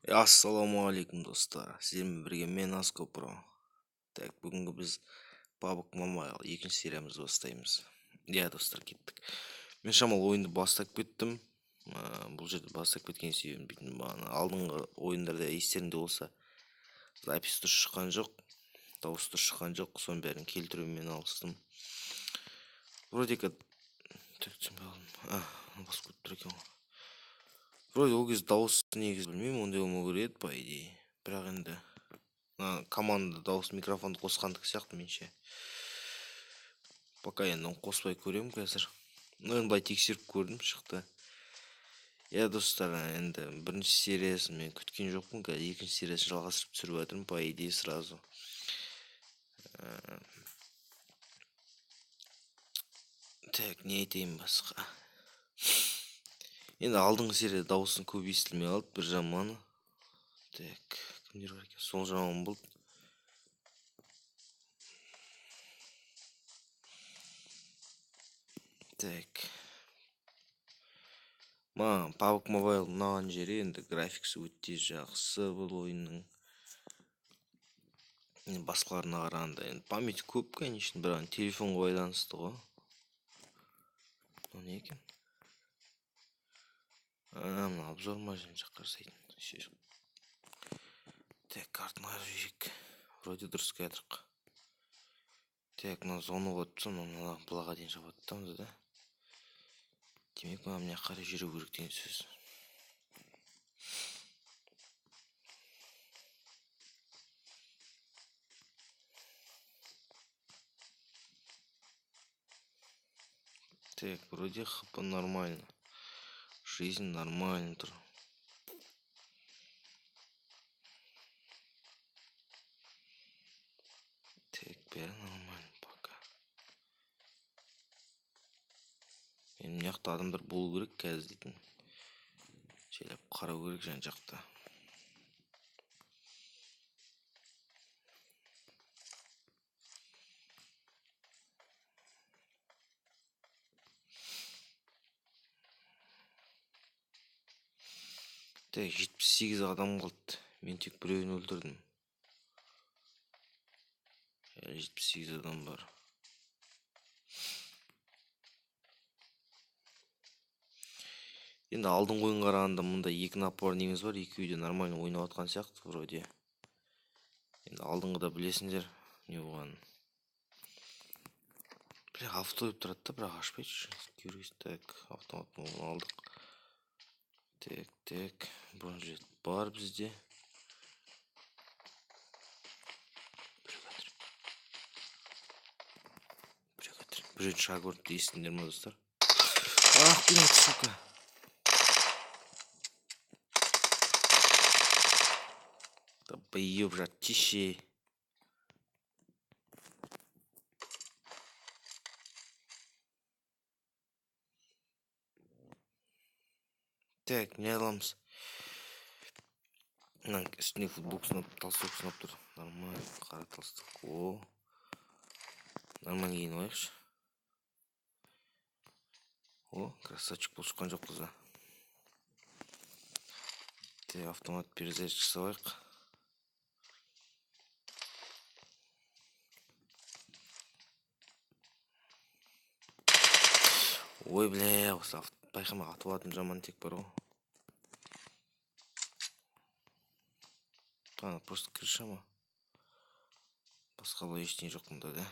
Ассаламу алейкум достар. Сіздермен бірге мен Аско Про. Так, бүгінгі біз PUBG Mobile екінші сериямызды бастаймыз. Иә достар, кеттік. Мен шамалы ойынды бастап кеттім. Бұл жерде бастап кеткен себебім бүйтін алдыңғы ойындарда естеріңде болса, запись дұрыс шыққан жоқ, дауыс дұрыс шыққан жоқ, соның бәрін келтірумен алыстым. Вроде как басып кетіп тұр екен ғой. Вроде ол кезде дауыс негізі білмеймін, ондай болмау керек еді, по идее. Бірақ енді команда дауыс микрофонды қосқандық сияқты менше. Пока енді қоспай көремін қазір. Енді былай тексеріп көрдім, шықты. Иә достар, енді бірінші сериясын мен күткен жоқпын, қазір екінші сериясын жалғастырып түсіріп жатырмын, по идее сразу. Так, не айтайын басқа. Енді алдыңғы серияда дауысын көп естілмей қалды, бір жаманы. Так, кімдер бар екен? Сол жаман болды. Так. PUBG Mobile ұнаған жері енді графикасы өте жақсы бұл ойынның. Басқаларына қарағанда енді память көп, конечно, бірақ телефонға байланысты ғой. Не екен? Мына обзор ма және жаққа жасайтын. Так, картаны қарап жіберейік. Вроде дұрыс кәдірік. Так, мына зоны болып тұрса, мына бұлаға дейін жабады тамыз да. Демек, мына қарай жүру керек деген сөз. Так, вроде хп нормально. Жизнь нормально тұр. Так, бәрі нормально пока. Мен мына жақта адамдар болу керек қазір дейтін. Шелеп қарау керек жан жақта. Так, 78 адам қалды. Мен тек біреуін өлтірдім. 78 адам бар. Енді алдыңғы ойынға қарағанда мұнда екі напар неміз бар, екеуі де нормально ойнап жатқан сияқты вроде. Енді алдыңғыда білесіңдер не болғанын. Бірақ авто деп тұрады да, бірақ ашпайды. Так, автоматын алдық. Так, бронжет бар бізде. Біреу шаг көріпті, естіңдер ма достар? Блин, сука. Да поеб жат, тише. Так, не аламыз. Үстіне футболка сынап, толстовка сынап тұр. Нормально, қара толстовка. О, нормально киініп алайықшы. О, красавчик бұл шыққан жоқ қызда. Так, автомат перезарядка жасалайық. Ой, бля, осы байқамай атып алатын жаман тек бар ғой. Просто крыша ма? Басқа бұл ештеңе жоқ мұнда да.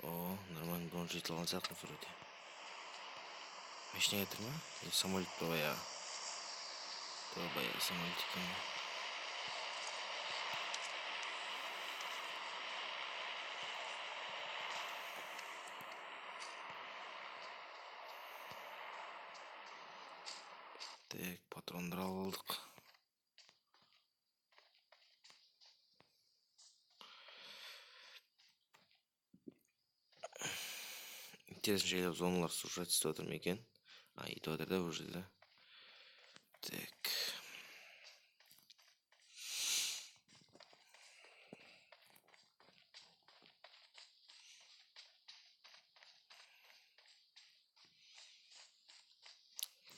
О, нормально бронж жетілген сияқты вроде. Машина кетір ма? Или самолет па баяғы? Баяғы самолет екен. Так, патрондар алдық. Интересно жайлап зоналар сужать істеп жатыр ма екен? Етіп жатыр да уже да. Так.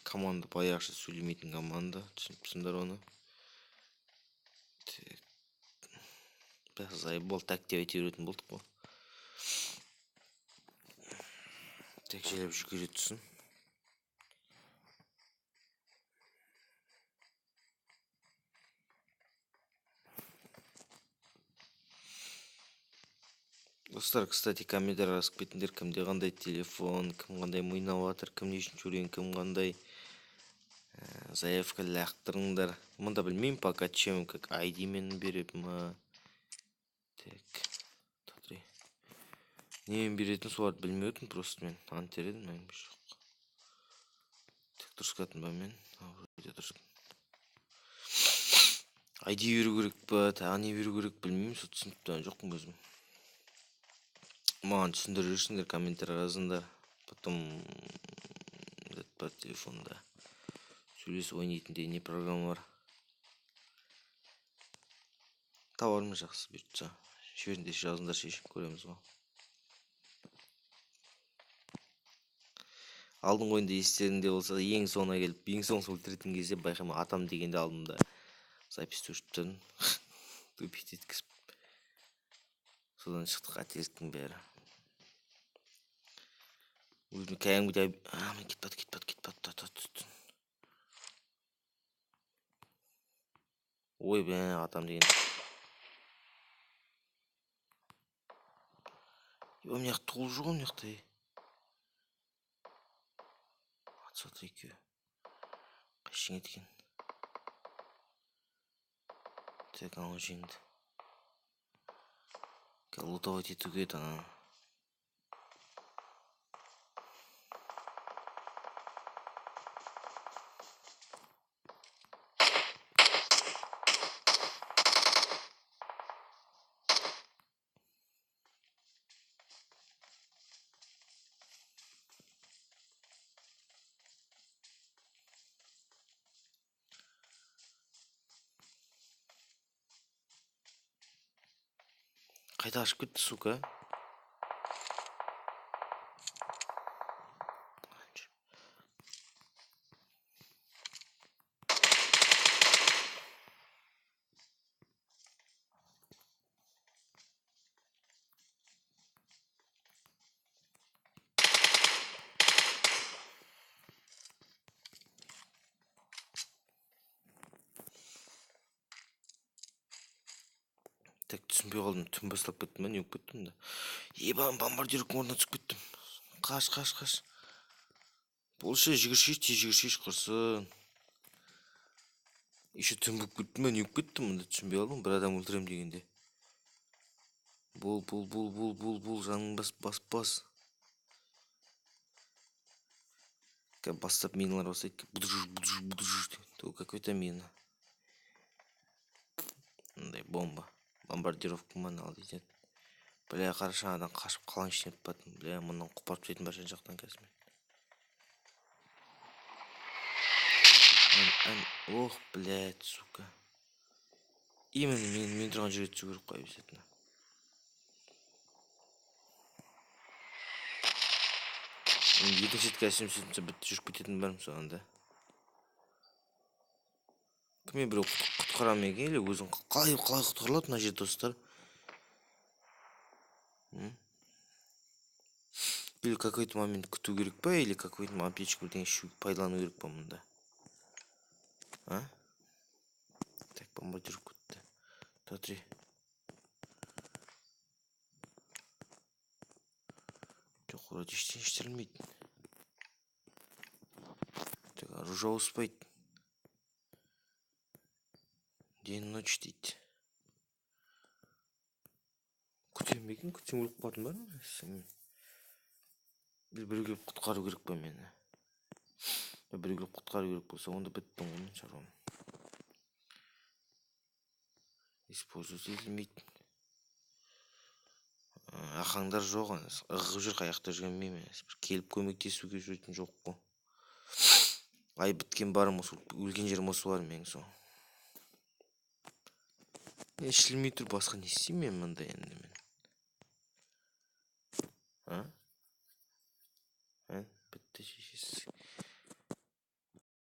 команда баягыша сүйлөмейтин команда, түшүнүпсүңдөр оны. Зай болт активать беретін болдық қой. Тек желеп жүгіре түсін. Достар, кстати, комментарий жазып кетіңдер, кімде қандай телефон, кім қандай ойнап жатыр, кім не үшін жүрген, кім қандай заявка лақтырыңдар. Мұнда білмеймін пока чем, как ID мен беріп ма. Так, смотри. Немен беретін соларды білмейтін, просто мен антередім, мәңгі жоқ. Так, дұрыс қатын ба мен? ID беру керек па, тағы не беру керек білмеймін, сол түсініп жоқпын өзім. Маған түсіндіріп жүрсіңдер, комментарий жазыңдар. Потом по телефонда сөйлесіп ойнайтындай не программа бар. Табармын жақсы бұйыртса. Шеберінде жазыңдар, шешіп көреміз ғой. Алдың ойында естерінде болса, ең соңына келіп, ең соң өлтіретін кезде байқама атам дегенде алдымда запись өшіп тұрдым. Тупить еткізіп. Содан шықты қателіктің бәрі. Өзім кәдімгідей кетпат. Ой бе, атам деген. Еба мына толы жоқ мына жақта. Смотри ке. Қайшың еткен. Так, ана жеңді. Лутовать ету керек ана. Қайта ашып кетті, сука. Так, түсінбей қалдым, түн бастап кеттім ба, не болып кеттім да. Ебам, бомбардировканың орнына түсіп кеттім. Қаш. Болшы, жүгіршеш құрсын. Еще түн болып кеттім ба, не болып кеттім, мұнда түсінбей қалдым, бір адам өлтірем дегенде. Бол, жаның бас. Бастап миналар бастайды, будыжыр. То какой-то мина. Мындай бомба. Бомбардировка мана ал дейді. Бля, қараша адан қашып қалаң ішіне баттым. Бля, мұнан құпарып жетім бар жан жақтан қазір мен. Ох, блядь, сука. Именно мен тұрған жерге түсу керек қой обязательно. Екінші сетке әсем сөйтінше бітті жүріп кететін барым соған да. Кіме біреу құтқарам екен, или өзің қалай құтқарылады мына жерде достар? Или какой-то момент күту керек па, или какой-то аптечка бірдеңе ішу пайдалану керек па мұнда? А? Так, бомба жүріп кетті. Смотри. Жоқ, вроде ештеңе істелмейді. Так, оружие ауыспайды. День-ночь дейді. Күтем екен, күтсем өліп қалатын бар ма? Біреу келіп құтқару керек па мені? Біреу келіп құтқару керек болса, онда біттім ғой мен шаруам. Использовать етілмейді. Ақаңдар жоқ, ығып жүр, қаяқта жүрген емес. Келіп көмектесуге жүретін жоқ қой. Ай біткен барым осы, өлген жерім осы бар мен сол. Ішілмей тұр, басқа не істеймін мен мында енді мен? Бітті шешесі.